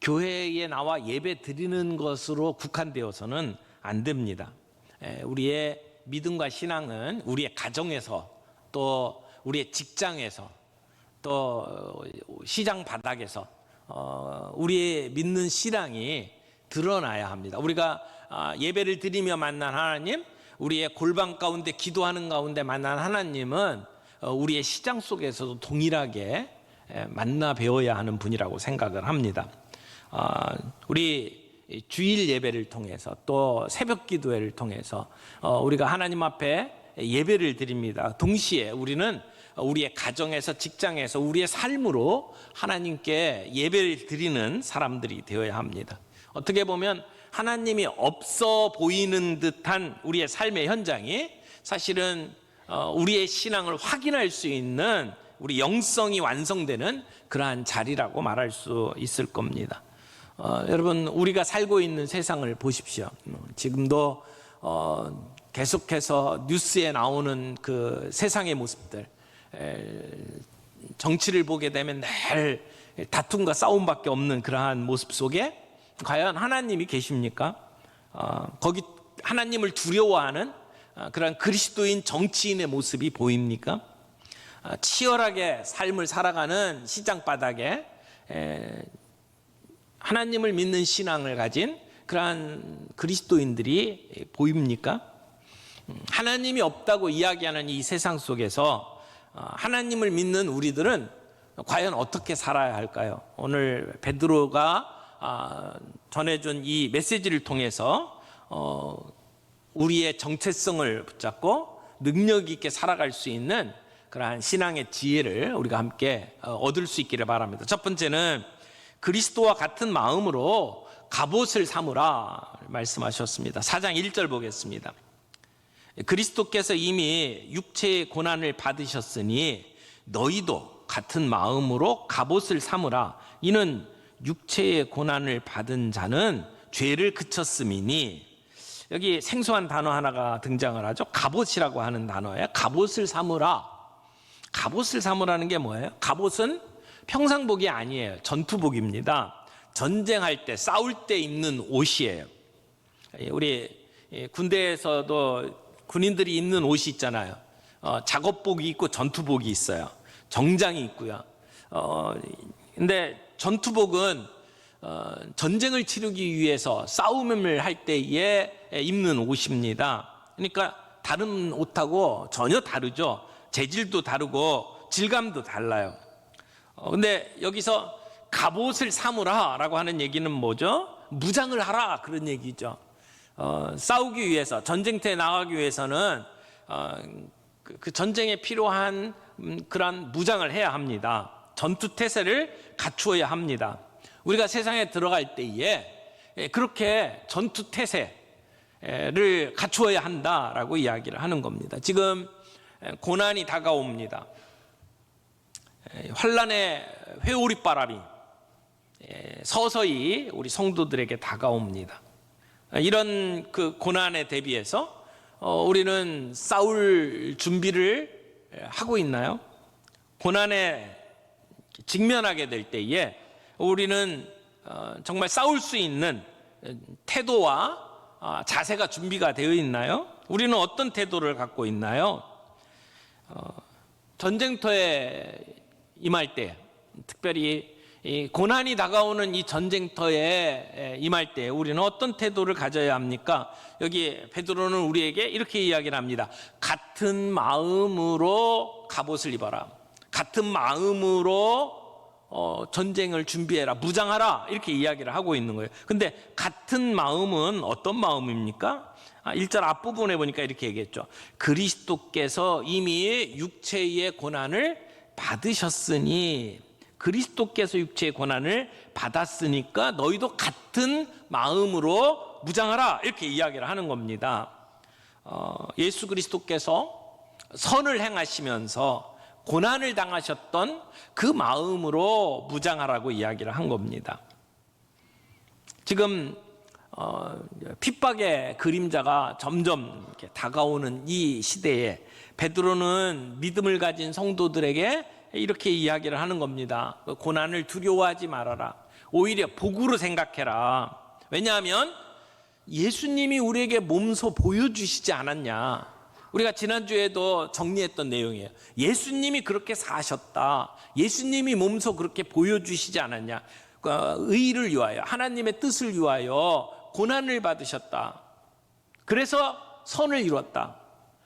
교회에 나와 예배 드리는 것으로 국한되어서는 안 됩니다. 우리의 믿음과 신앙은 우리의 가정에서, 또 우리의 직장에서, 또 시장 바닥에서 우리의 믿는 신앙이 드러나야 합니다. 우리가 예배를 드리며 만난 하나님, 우리의 골방 가운데 기도하는 가운데 만난 하나님은 우리의 시장 속에서도 동일하게 만나 배워야 하는 분이라고 생각을 합니다. 우리 주일 예배를 통해서, 또 새벽 기도회를 통해서 우리가 하나님 앞에 예배를 드립니다. 동시에 우리는 우리의 가정에서, 직장에서, 우리의 삶으로 하나님께 예배를 드리는 사람들이 되어야 합니다. 어떻게 보면 하나님이 없어 보이는 듯한 우리의 삶의 현장이 사실은 우리의 신앙을 확인할 수 있는, 우리 영성이 완성되는 그러한 자리라고 말할 수 있을 겁니다. 여러분, 우리가 살고 있는 세상을 보십시오. 지금도 계속해서 뉴스에 나오는 그 세상의 모습들, 정치를 보게 되면 늘 다툼과 싸움밖에 없는 그러한 모습 속에 과연 하나님이 계십니까? 거기 하나님을 두려워하는 그런 그리스도인 정치인의 모습이 보입니까? 치열하게 삶을 살아가는 시장 바닥에 하나님을 믿는 신앙을 가진 그러한 그리스도인들이 보입니까? 하나님이 없다고 이야기하는 이 세상 속에서 하나님을 믿는 우리들은 과연 어떻게 살아야 할까요? 오늘 베드로가 전해준 이 메시지를 통해서 우리의 정체성을 붙잡고 능력 있게 살아갈 수 있는 그러한 신앙의 지혜를 우리가 함께 얻을 수 있기를 바랍니다. 첫 번째는 그리스도와 같은 마음으로 갑옷을 삼으라 말씀하셨습니다. 4장 1절 보겠습니다. 그리스도께서 이미 육체의 고난을 받으셨으니 너희도 같은 마음으로 갑옷을 삼으라. 이는 육체의 고난을 받은 자는 죄를 그쳤음이니. 여기 생소한 단어 하나가 등장을 하죠. 갑옷이라고 하는 단어예요. 갑옷을 삼으라. 갑옷을 삼으라는 게 뭐예요? 갑옷은 평상복이 아니에요. 전투복입니다. 전쟁할 때, 싸울 때 입는 옷이에요. 우리 군대에서도 군인들이 입는 옷이 있잖아요. 작업복이 있고 전투복이 있어요. 정장이 있고요. 근데 전투복은 전쟁을 치르기 위해서 싸움을 할 때에 입는 옷입니다. 그러니까 다른 옷하고 전혀 다르죠. 재질도 다르고 질감도 달라요. 근데 여기서 갑옷을 삼으라 라고 하는 얘기는 뭐죠? 무장을 하라, 그런 얘기죠. 싸우기 위해서, 전쟁터에 나가기 위해서는 그 전쟁에 필요한 그런 무장을 해야 합니다. 전투태세를 갖추어야 합니다. 우리가 세상에 들어갈 때에 그렇게 전투태세를 갖추어야 한다라고 이야기를 하는 겁니다. 지금 고난이 다가옵니다. 환란의 회오리바람이 서서히 우리 성도들에게 다가옵니다. 이런 그 고난에 대비해서 우리는 싸울 준비를 하고 있나요? 고난에 직면하게 될 때에 우리는 정말 싸울 수 있는 태도와 자세가 준비가 되어 있나요? 우리는 어떤 태도를 갖고 있나요? 전쟁터에 임할 때, 특별히 이 고난이 다가오는 이 전쟁터에 임할 때 우리는 어떤 태도를 가져야 합니까? 여기 베드로는 우리에게 이렇게 이야기를 합니다. 같은 마음으로 갑옷을 입어라. 같은 마음으로 전쟁을 준비해라, 무장하라, 이렇게 이야기를 하고 있는 거예요. 근데 같은 마음은 어떤 마음입니까? 1절 앞부분에 보니까 이렇게 얘기했죠. 그리스도께서 이미 육체의 고난을 받으셨으니, 그리스도께서 육체의 고난을 받았으니까 너희도 같은 마음으로 무장하라, 이렇게 이야기를 하는 겁니다. 예수 그리스도께서 선을 행하시면서 고난을 당하셨던 그 마음으로 무장하라고 이야기를 한 겁니다. 지금 핍박의 그림자가 점점 이렇게 다가오는 이 시대에 베드로는 믿음을 가진 성도들에게 이렇게 이야기를 하는 겁니다. 고난을 두려워하지 말아라. 오히려 복으로 생각해라. 왜냐하면 예수님이 우리에게 몸소 보여주시지 않았냐. 우리가 지난주에도 정리했던 내용이에요. 예수님이 그렇게 사셨다. 예수님이 몸소 그렇게 보여주시지 않았냐. 의를 위하여, 하나님의 뜻을 위하여 고난을 받으셨다. 그래서 선을 이뤘다.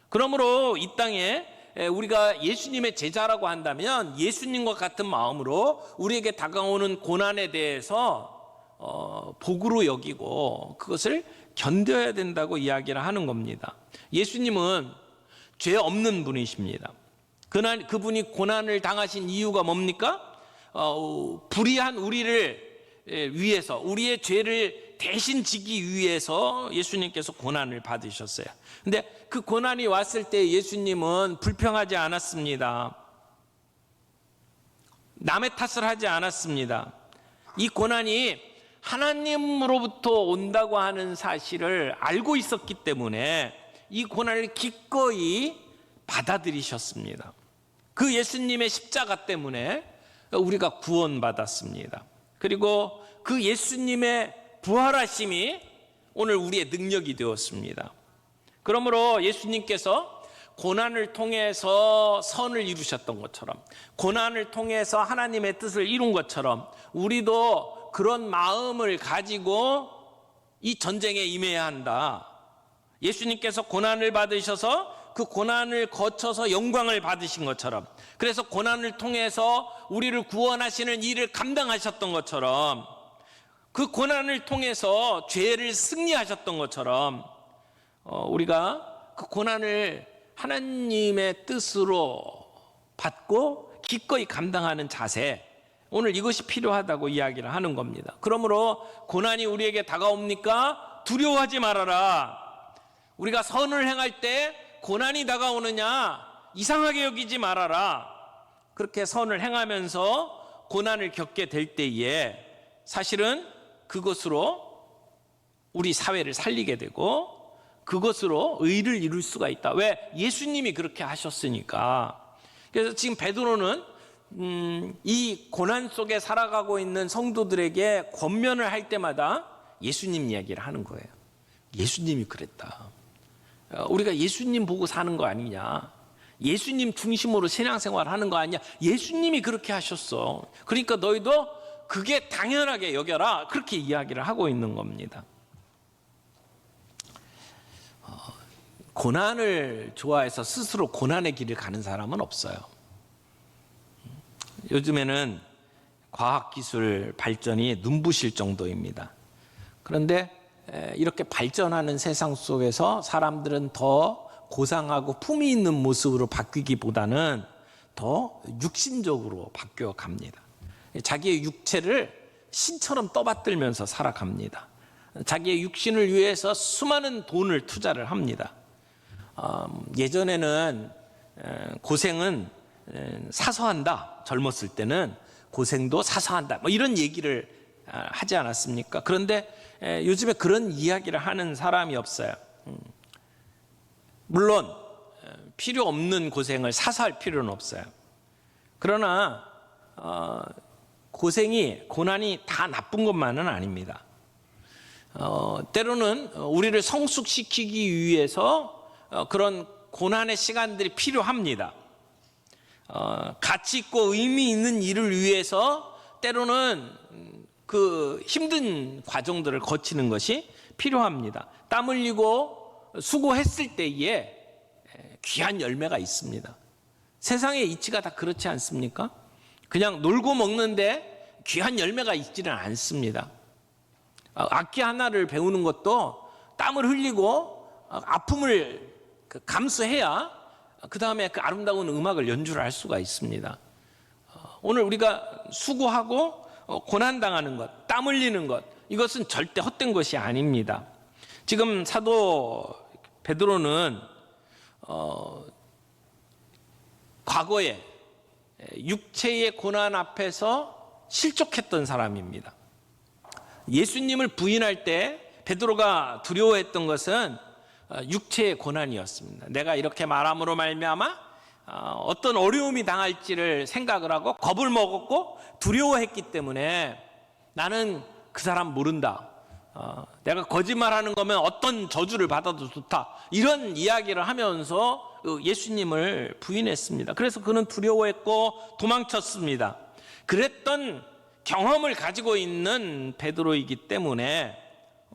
그러므로 이 땅에 우리가 예수님의 제자라고 한다면 예수님과 같은 마음으로 우리에게 다가오는 고난에 대해서 복으로 여기고 그것을 견뎌야 된다고 이야기를 하는 겁니다. 예수님은 죄 없는 분이십니다. 그분이 고난을 당하신 이유가 뭡니까? 불의한 우리를 위해서, 우리의 죄를 대신 지기 위해서 예수님께서 고난을 받으셨어요. 근데 그 고난이 왔을 때 예수님은 불평하지 않았습니다. 남의 탓을 하지 않았습니다. 이 고난이 하나님으로부터 온다고 하는 사실을 알고 있었기 때문에 이 고난을 기꺼이 받아들이셨습니다. 그 예수님의 십자가 때문에 우리가 구원받았습니다. 그리고 그 예수님의 부활하심이 오늘 우리의 능력이 되었습니다. 그러므로 예수님께서 고난을 통해서 선을 이루셨던 것처럼, 고난을 통해서 하나님의 뜻을 이룬 것처럼 우리도 그런 마음을 가지고 이 전쟁에 임해야 한다. 예수님께서 고난을 받으셔서 그 고난을 거쳐서 영광을 받으신 것처럼, 그래서 고난을 통해서 우리를 구원하시는 일을 감당하셨던 것처럼, 그 고난을 통해서 죄를 승리하셨던 것처럼 우리가 그 고난을 하나님의 뜻으로 받고 기꺼이 감당하는 자세, 오늘 이것이 필요하다고 이야기를 하는 겁니다. 그러므로 고난이 우리에게 다가옵니까? 두려워하지 말아라. 우리가 선을 행할 때 고난이 다가오느냐 이상하게 여기지 말아라. 그렇게 선을 행하면서 고난을 겪게 될 때에 사실은 그것으로 우리 사회를 살리게 되고 그것으로 의를 이룰 수가 있다. 왜? 예수님이 그렇게 하셨으니까. 그래서 지금 베드로는 이 고난 속에 살아가고 있는 성도들에게 권면을 할 때마다 예수님 이야기를 하는 거예요. 예수님이 그랬다. 우리가 예수님 보고 사는 거 아니냐, 예수님 중심으로 신앙생활 하는 거 아니냐, 예수님이 그렇게 하셨어. 그러니까 너희도 그게 당연하게 여겨라. 그렇게 이야기를 하고 있는 겁니다. 고난을 좋아해서 스스로 고난의 길을 가는 사람은 없어요. 요즘에는 과학기술 발전이 눈부실 정도입니다. 그런데 이렇게 발전하는 세상 속에서 사람들은 더 고상하고 품위 있는 모습으로 바뀌기보다는 더 육신적으로 바뀌어 갑니다. 자기의 육체를 신처럼 떠받들면서 살아갑니다. 자기의 육신을 위해서 수많은 돈을 투자를 합니다. 예전에는 고생은 사서 한다. 젊었을 때는 고생도 사서 한다. 뭐 이런 얘기를 하지 않았습니까? 그런데 요즘에 그런 이야기를 하는 사람이 없어요. 물론 필요 없는 고생을 사서 할 필요는 없어요. 그러나 고난이 다 나쁜 것만은 아닙니다. 때로는 우리를 성숙시키기 위해서 그런 고난의 시간들이 필요합니다. 가치 있고 의미 있는 일을 위해서 때로는 그 힘든 과정들을 거치는 것이 필요합니다. 땀 흘리고 수고했을 때에 귀한 열매가 있습니다. 세상의 이치가 다 그렇지 않습니까? 그냥 놀고 먹는데 귀한 열매가 있지는 않습니다. 악기 하나를 배우는 것도 땀을 흘리고 아픔을 감수해야 그 다음에 그 아름다운 음악을 연주를 할 수가 있습니다. 오늘 우리가 수고하고 고난당하는 것, 땀 흘리는 것, 이것은 절대 헛된 것이 아닙니다. 지금 사도 베드로는 과거에 육체의 고난 앞에서 실족했던 사람입니다. 예수님을 부인할 때 베드로가 두려워했던 것은 육체의 고난이었습니다. 내가 이렇게 말함으로 말미암아 어떤 어려움이 당할지를 생각을 하고 겁을 먹었고 두려워했기 때문에 나는 그 사람 모른다. 내가 거짓말하는 거면 어떤 저주를 받아도 좋다. 이런 이야기를 하면서 예수님을 부인했습니다. 그래서 그는 두려워했고 도망쳤습니다. 그랬던 경험을 가지고 있는 베드로이기 때문에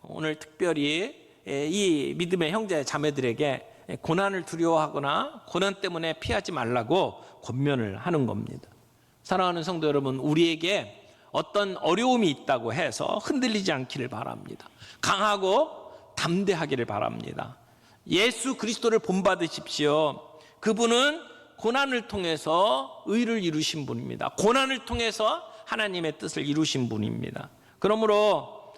오늘 특별히 이 믿음의 형제 자매들에게 고난을 두려워하거나 고난 때문에 피하지 말라고 권면을 하는 겁니다. 사랑하는 성도 여러분, 우리에게 어떤 어려움이 있다고 해서 흔들리지 않기를 바랍니다. 강하고 담대하기를 바랍니다. 예수 그리스도를 본받으십시오. 그분은 고난을 통해서 의를 이루신 분입니다. 고난을 통해서 하나님의 뜻을 이루신 분입니다. 그러므로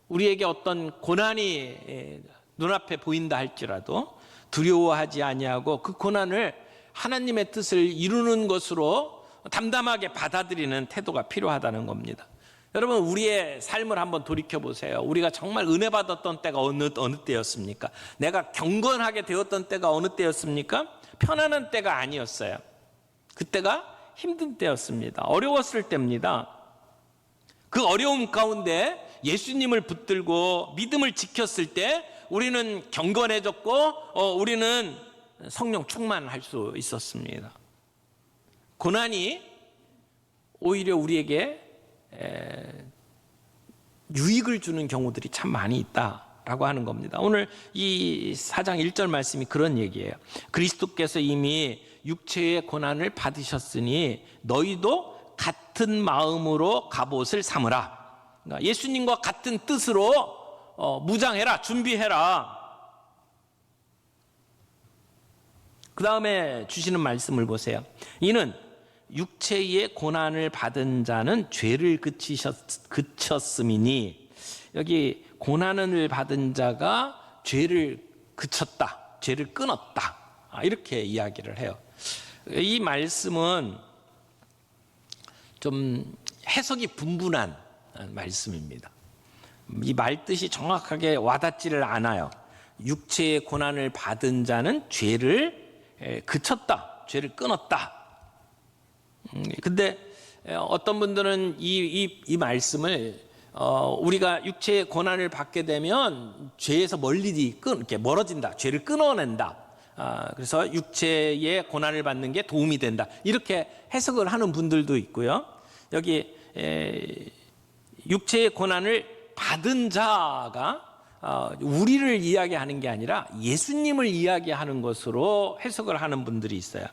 우리에게 어떤 고난이 눈앞에 보인다 할지라도 두려워하지 아니하고 그 고난을 하나님의 뜻을 이루는 것으로 담담하게 받아들이는 태도가 필요하다는 겁니다. 여러분, 우리의 삶을 한번 돌이켜 보세요. 우리가 정말 은혜 받았던 때가 어느 때였습니까? 내가 경건하게 되었던 때가 어느 때였습니까? 편안한 때가 아니었어요. 그때가 힘든 때였습니다. 어려웠을 때입니다. 그 어려움 가운데 예수님을 붙들고 믿음을 지켰을 때 우리는 경건해졌고 우리는 성령 충만할 수 있었습니다. 고난이 오히려 우리에게 유익을 주는 경우들이 참 많이 있다라고 하는 겁니다. 오늘 이 4장 1절 말씀이 그런 얘기예요. 그리스도께서 이미 육체의 고난을 받으셨으니 너희도 같은 마음으로 갑옷을 삼으라. 그러니까 예수님과 같은 뜻으로 무장해라, 준비해라. 그 다음에 주시는 말씀을 보세요. 이는 육체의 고난을 받은 자는 죄를 그쳤음이니, 여기 고난을 받은 자가 죄를 그쳤다, 죄를 끊었다, 이렇게 이야기를 해요. 이 말씀은 좀 해석이 분분한 말씀입니다. 이 말뜻이 정확하게 와닿지를 않아요. 육체의 고난을 받은 자는 죄를 그쳤다, 죄를 끊었다. 근데 어떤 분들은 이 말씀을 우리가 육체의 고난을 받게 되면 죄에서 이렇게 멀어진다, 죄를 끊어낸다. 그래서 육체의 고난을 받는 게 도움이 된다, 이렇게 해석을 하는 분들도 있고요. 여기 육체의 고난을 받은 자가 우리를 이야기하는 게 아니라 예수님을 이야기하는 것으로 해석을 하는 분들이 있어요.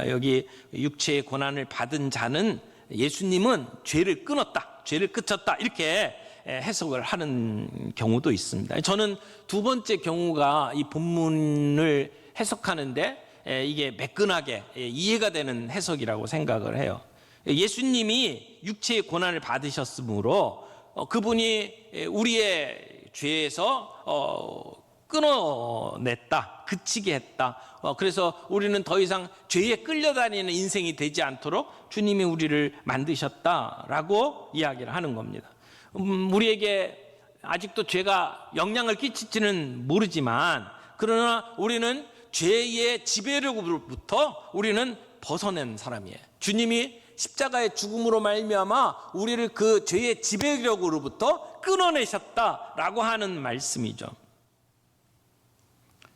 여기 육체의 고난을 받은 자는 예수님은 죄를 끊었다, 죄를 그쳤다, 이렇게 해석을 하는 경우도 있습니다. 저는 두 번째 경우가 이 본문을 해석하는데 이게 매끈하게 이해가 되는 해석이라고 생각을 해요. 예수님이 육체의 고난을 받으셨으므로 그분이 우리의 죄에서 끊어냈다, 그치게 했다. 그래서 우리는 더 이상 죄에 끌려다니는 인생이 되지 않도록 주님이 우리를 만드셨다라고 이야기를 하는 겁니다. 우리에게 아직도 죄가 영향을 끼칠지는 모르지만, 그러나 우리는 죄의 지배력으로부터 우리는 벗어낸 사람이에요. 주님이 십자가의 죽음으로 말미암아 우리를 그 죄의 지배력으로부터 끊어내셨다라고 하는 말씀이죠.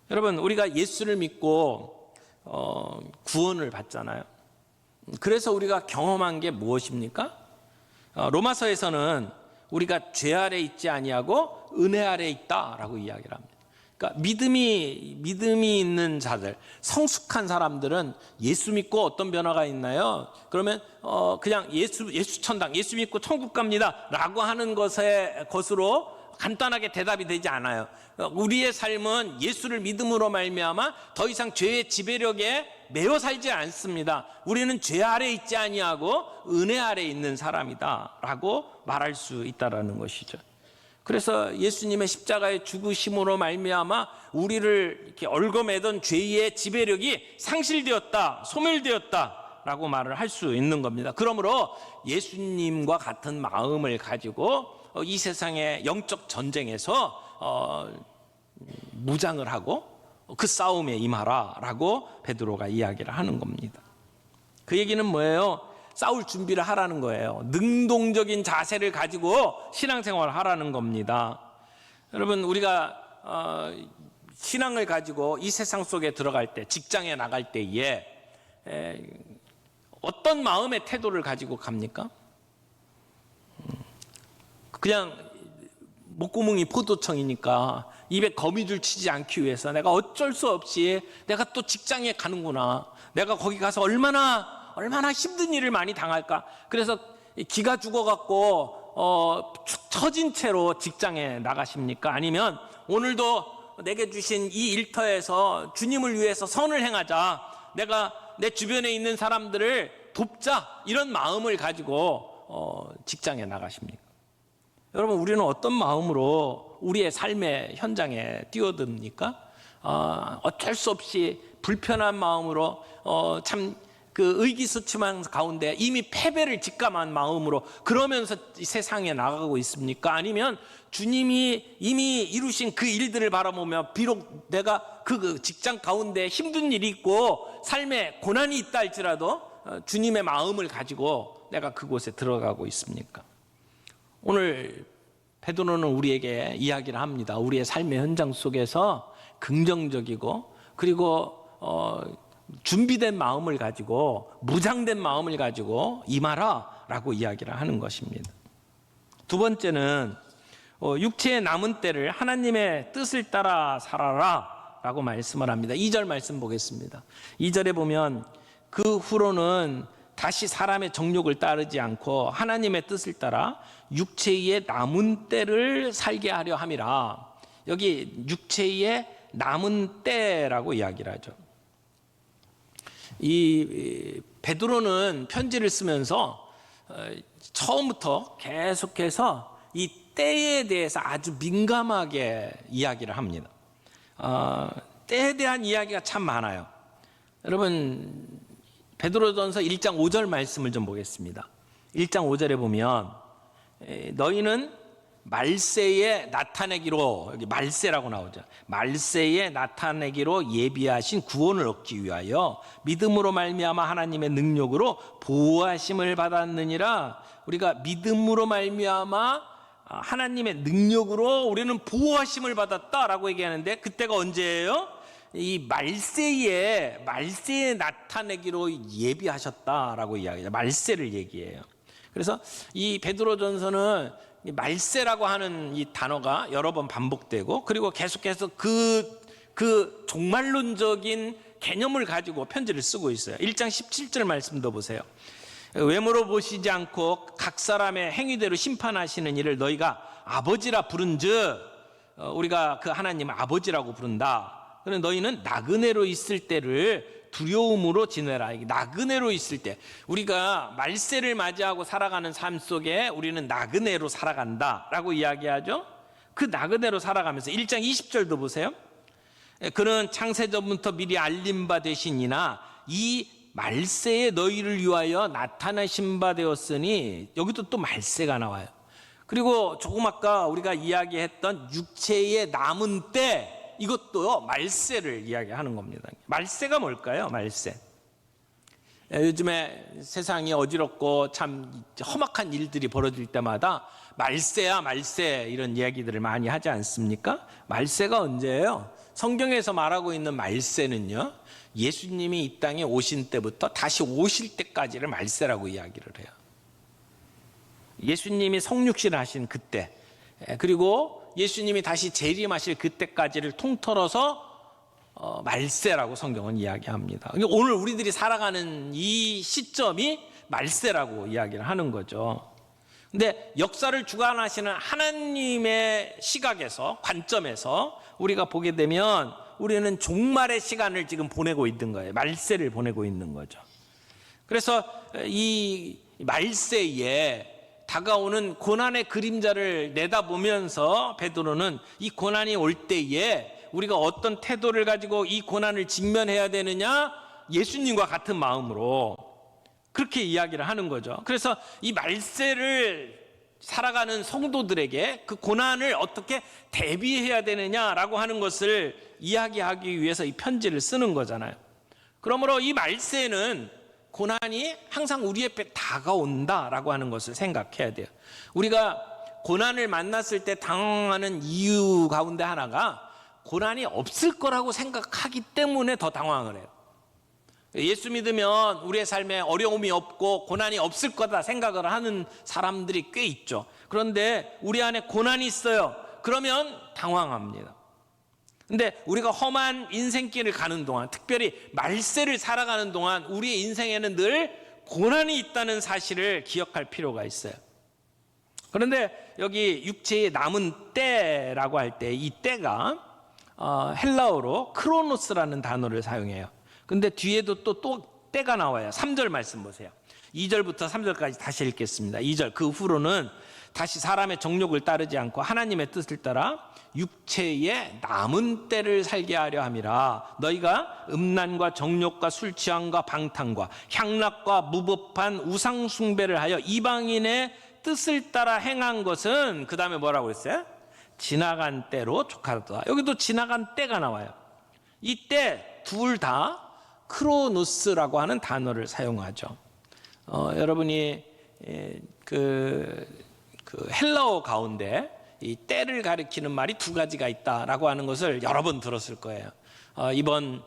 여러분, 우리가 예수를 믿고 구원을 받잖아요. 그래서 우리가 경험한 게 무엇입니까? 로마서에서는 우리가 죄 아래 있지 아니하고 은혜 아래 있다라고 이야기를 합니다. 그러니까 믿음이 있는 자들, 성숙한 사람들은 예수 믿고 어떤 변화가 있나요? 그러면 그냥 예수 천당, 예수 믿고 천국 갑니다라고 하는 것으로 간단하게 대답이 되지 않아요. 우리의 삶은 예수를 믿음으로 말미암아 더 이상 죄의 지배력에 매여 살지 않습니다. 우리는 죄 아래 있지 아니하고 은혜 아래 있는 사람이다라고 말할 수 있다라는 것이죠. 그래서 예수님의 십자가의 죽으심으로 말미암아 우리를 이렇게 얽어매던 죄의 지배력이 상실되었다, 소멸되었다라고 말을 할 수 있는 겁니다. 그러므로 예수님과 같은 마음을 가지고 이 세상의 영적 전쟁에서 무장을 하고 그 싸움에 임하라라고 베드로가 이야기를 하는 겁니다. 그 얘기는 뭐예요? 싸울 준비를 하라는 거예요. 능동적인 자세를 가지고 신앙생활을 하라는 겁니다. 여러분, 우리가 신앙을 가지고 이 세상 속에 들어갈 때, 직장에 나갈 때에 어떤 마음의 태도를 가지고 갑니까? 그냥 목구멍이 포도청이니까 입에 거미줄 치지 않기 위해서 내가 어쩔 수 없이 내가 또 직장에 가는구나, 내가 거기 가서 얼마나 힘든 일을 많이 당할까, 그래서 기가 죽어갖고 처진 채로 직장에 나가십니까? 아니면 오늘도 내게 주신 이 일터에서 주님을 위해서 선을 행하자, 내가 내 주변에 있는 사람들을 돕자, 이런 마음을 가지고 직장에 나가십니까? 여러분, 우리는 어떤 마음으로 우리의 삶의 현장에 뛰어듭니까? 어쩔 수 없이 불편한 마음으로 참 그 의기소침한 가운데 이미 패배를 직감한 마음으로 그러면서 이 세상에 나가고 있습니까? 아니면 주님이 이미 이루신 그 일들을 바라보며 비록 내가 그 직장 가운데 힘든 일이 있고 삶에 고난이 있다 할지라도 주님의 마음을 가지고 내가 그곳에 들어가고 있습니까? 오늘 베드로는 우리에게 이야기를 합니다. 우리의 삶의 현장 속에서 긍정적이고 그리고 준비된 마음을 가지고, 무장된 마음을 가지고 임하라 라고 이야기를 하는 것입니다. 두 번째는 육체의 남은 때를 하나님의 뜻을 따라 살아라 라고 말씀을 합니다. 2절 말씀 보겠습니다. 2절에 보면 그 후로는 다시 사람의 정욕을 따르지 않고 하나님의 뜻을 따라 육체의 남은 때를 살게 하려 함이라. 여기 육체의 남은 때라고 이야기를 하죠. 이 베드로는 편지를 쓰면서 처음부터 계속해서 이 때에 대해서 아주 민감하게 이야기를 합니다. 때에 대한 이야기가 참 많아요. 여러분, 베드로전서 1장 5절 말씀을 좀 보겠습니다. 1장 5절에 보면 너희는 말세에 나타내기로, 여기 말세라고 나오죠. 말세에 나타내기로 예비하신 구원을 얻기 위하여 믿음으로 말미암아 하나님의 능력으로 보호하심을 받았느니라. 우리가 믿음으로 말미암아 하나님의 능력으로 우리는 보호하심을 받았다라고 얘기하는데, 그때가 언제예요? 이 말세에 나타내기로 예비하셨다라고 이야기해요. 말세를 얘기해요. 그래서 이 베드로전서는 말세라고 하는 이 단어가 여러 번 반복되고, 그리고 계속해서 그 종말론적인 개념을 가지고 편지를 쓰고 있어요. 1장 17절 말씀도 보세요. 외모로 보시지 않고 각 사람의 행위대로 심판하시는 이를 너희가 아버지라 부른즉, 우리가 그 하나님을 아버지라고 부른다. 그런데 너희는 나그네로 있을 때를 두려움으로 지내라. 나그네로 있을 때, 우리가 말세를 맞이하고 살아가는 삶 속에 우리는 나그네로 살아간다라고 이야기하죠. 그 나그네로 살아가면서 1장 20절도 보세요. 그는 창세전부터 미리 알림 바 되시니나 이 말세에 너희를 위하여 나타나신 바 되었으니, 여기도 또 말세가 나와요. 그리고 조금 아까 우리가 이야기했던 육체의 남은 때, 이것도 말세를 이야기하는 겁니다. 말세가 뭘까요? 말세. 요즘에 세상이 어지럽고 참 험악한 일들이 벌어질 때마다 말세야 말세, 이런 이야기들을 많이 하지 않습니까? 말세가 언제예요? 성경에서 말하고 있는 말세는요, 예수님이 이 땅에 오신 때부터 다시 오실 때까지를 말세라고 이야기를 해요. 예수님이 성육신을 하신 그때, 그리고 예수님이 다시 재림하실 그때까지를 통틀어서 말세라고 성경은 이야기합니다. 그러니까 오늘 우리들이 살아가는 이 시점이 말세라고 이야기를 하는 거죠. 근데 역사를 주관하시는 하나님의 시각에서, 관점에서 우리가 보게 되면 우리는 종말의 시간을 지금 보내고 있는 거예요. 말세를 보내고 있는 거죠. 그래서 이 말세에 다가오는 고난의 그림자를 내다보면서 베드로는 이 고난이 올 때에 우리가 어떤 태도를 가지고 이 고난을 직면해야 되느냐, 예수님과 같은 마음으로 그렇게 이야기를 하는 거죠. 그래서 이 말세를 살아가는 성도들에게 그 고난을 어떻게 대비해야 되느냐라고 하는 것을 이야기하기 위해서 이 편지를 쓰는 거잖아요. 그러므로 이 말세는 고난이 항상 우리 옆에 다가온다라고 하는 것을 생각해야 돼요. 우리가 고난을 만났을 때 당황하는 이유 가운데 하나가 고난이 없을 거라고 생각하기 때문에 더 당황을 해요. 예수 믿으면 우리의 삶에 어려움이 없고 고난이 없을 거다 생각을 하는 사람들이 꽤 있죠. 그런데 우리 안에 고난이 있어요. 그러면 당황합니다. 근데 우리가 험한 인생길을 가는 동안, 특별히 말세를 살아가는 동안 우리의 인생에는 늘 고난이 있다는 사실을 기억할 필요가 있어요. 그런데 여기 육체의 남은 때라고 할 때 이 때가 헬라어로 크로노스라는 단어를 사용해요. 근데 뒤에도 또 때가 나와요. 3절 말씀 보세요. 2절부터 3절까지 다시 읽겠습니다. 2절, 그 후로는 다시 사람의 정욕을 따르지 않고 하나님의 뜻을 따라 육체의 남은 때를 살게 하려 함이라. 너희가 음란과 정욕과 술 취함과 방탕과 향락과 무법한 우상 숭배를 하여 이방인의 뜻을 따라 행한 것은, 그 다음에 뭐라고 했어요? 지나간 때로 족하다. 여기도 지나간 때가 나와요. 이 때 둘 다 크로노스라고 하는 단어를 사용하죠. 여러분이 그 헬라어 가운데 이 때를 가리키는 말이 두 가지가 있다라고 하는 것을 여러 번 들었을 거예요. 이번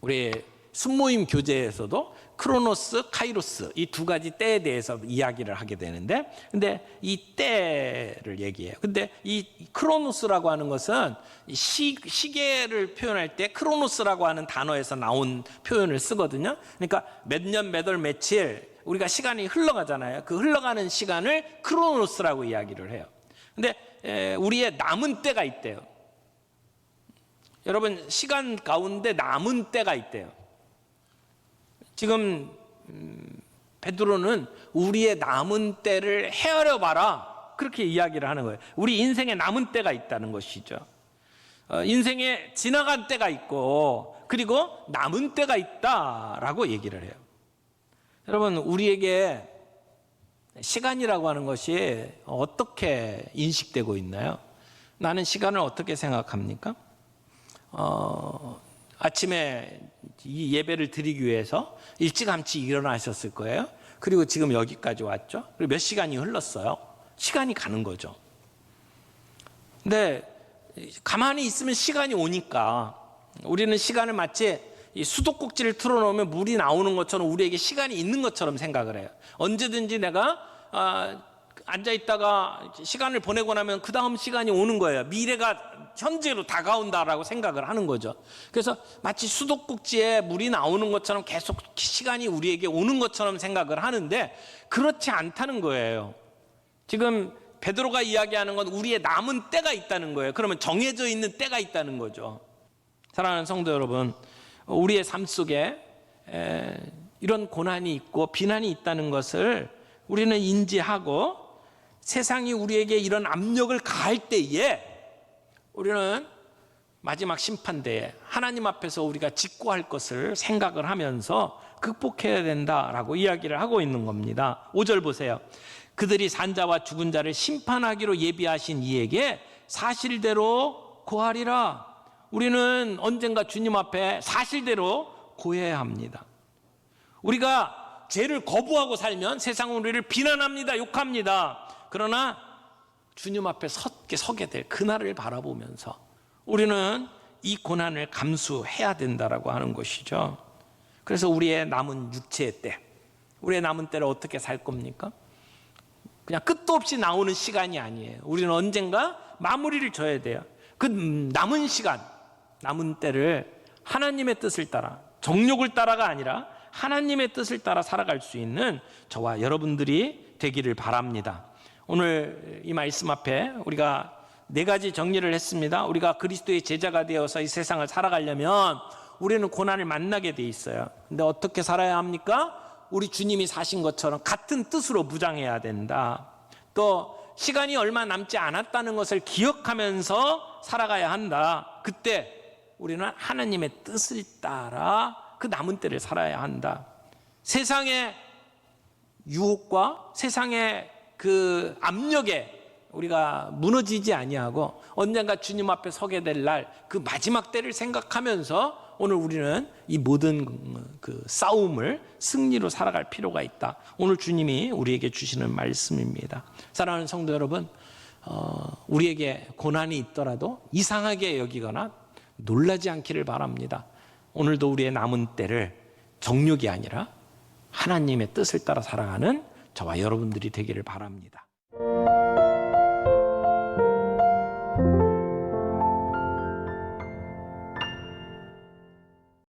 우리 순모임 교재에서도 크로노스, 카이로스 이 두 가지 때에 대해서 이야기를 하게 되는데, 근데 이 때를 얘기해요. 근데 이 크로노스라고 하는 것은 시계를 표현할 때 크로노스라고 하는 단어에서 나온 표현을 쓰거든요. 그러니까 몇 년, 몇 월, 며칠 우리가 시간이 흘러가잖아요. 그 흘러가는 시간을 크로노스라고 이야기를 해요. 근데 우리의 남은 때가 있대요. 여러분, 시간 가운데 남은 때가 있대요. 지금 베드로는 우리의 남은 때를 헤아려 봐라, 그렇게 이야기를 하는 거예요. 우리 인생에 남은 때가 있다는 것이죠. 인생에 지나간 때가 있고 그리고 남은 때가 있다라고 얘기를 해요. 여러분, 우리에게 시간이라고 하는 것이 어떻게 인식되고 있나요? 나는 시간을 어떻게 생각합니까? 아침에 이 예배를 드리기 위해서 일찌감치 일어나셨을 거예요. 그리고 지금 여기까지 왔죠. 그리고 몇 시간이 흘렀어요. 시간이 가는 거죠. 근데 가만히 있으면 시간이 오니까 우리는 시간을 마치 이 수도꼭지를 틀어놓으면 물이 나오는 것처럼 우리에게 시간이 있는 것처럼 생각을 해요. 언제든지 내가 앉아있다가 시간을 보내고 나면 그 다음 시간이 오는 거예요. 미래가 현재로 다가온다라고 생각을 하는 거죠. 그래서 마치 수도꼭지에 물이 나오는 것처럼 계속 시간이 우리에게 오는 것처럼 생각을 하는데 그렇지 않다는 거예요. 지금 베드로가 이야기하는 건 우리의 남은 때가 있다는 거예요. 그러면 정해져 있는 때가 있다는 거죠. 사랑하는 성도 여러분, 우리의 삶 속에 이런 고난이 있고 비난이 있다는 것을 우리는 인지하고 세상이 우리에게 이런 압력을 가할 때에 우리는 마지막 심판대에 하나님 앞에서 우리가 직고할 것을 생각을 하면서 극복해야 된다라고 이야기를 하고 있는 겁니다. 5절 보세요. 그들이 산자와 죽은 자를 심판하기로 예비하신 이에게 사실대로 고하리라. 우리는 언젠가 주님 앞에 사실대로 고해야 합니다. 우리가 죄를 거부하고 살면 세상은 우리를 비난합니다, 욕합니다. 그러나 주님 앞에 서게 될 그날을 바라보면서 우리는 이 고난을 감수해야 된다라고 하는 것이죠. 그래서 우리의 남은 육체의 때, 우리의 남은 때를 어떻게 살 겁니까? 그냥 끝도 없이 나오는 시간이 아니에요. 우리는 언젠가 마무리를 져야 돼요. 그 남은 시간, 남은 때를 하나님의 뜻을 따라, 정욕을 따라가 아니라 하나님의 뜻을 따라 살아갈 수 있는 저와 여러분들이 되기를 바랍니다. 오늘 이 말씀 앞에 우리가 4가지 정리를 했습니다. 우리가 그리스도의 제자가 되어서 이 세상을 살아가려면 우리는 고난을 만나게 돼 있어요. 근데 어떻게 살아야 합니까? 우리 주님이 사신 것처럼 같은 뜻으로 무장해야 된다. 또 시간이 얼마 남지 않았다는 것을 기억하면서 살아가야 한다. 그때 우리는 하나님의 뜻을 따라 그 남은 때를 살아야 한다. 세상의 유혹과 세상의 그 압력에 우리가 무너지지 아니하고 언젠가 주님 앞에 서게 될 날 그 마지막 때를 생각하면서 오늘 우리는 이 모든 그 싸움을 승리로 살아갈 필요가 있다. 오늘 주님이 우리에게 주시는 말씀입니다. 사랑하는 성도 여러분, 우리에게 고난이 있더라도 이상하게 여기거나 놀라지 않기를 바랍니다. 오늘도 우리의 남은 때를 정욕이 아니라 하나님의 뜻을 따라 살아가는 저와 여러분들이 되기를 바랍니다.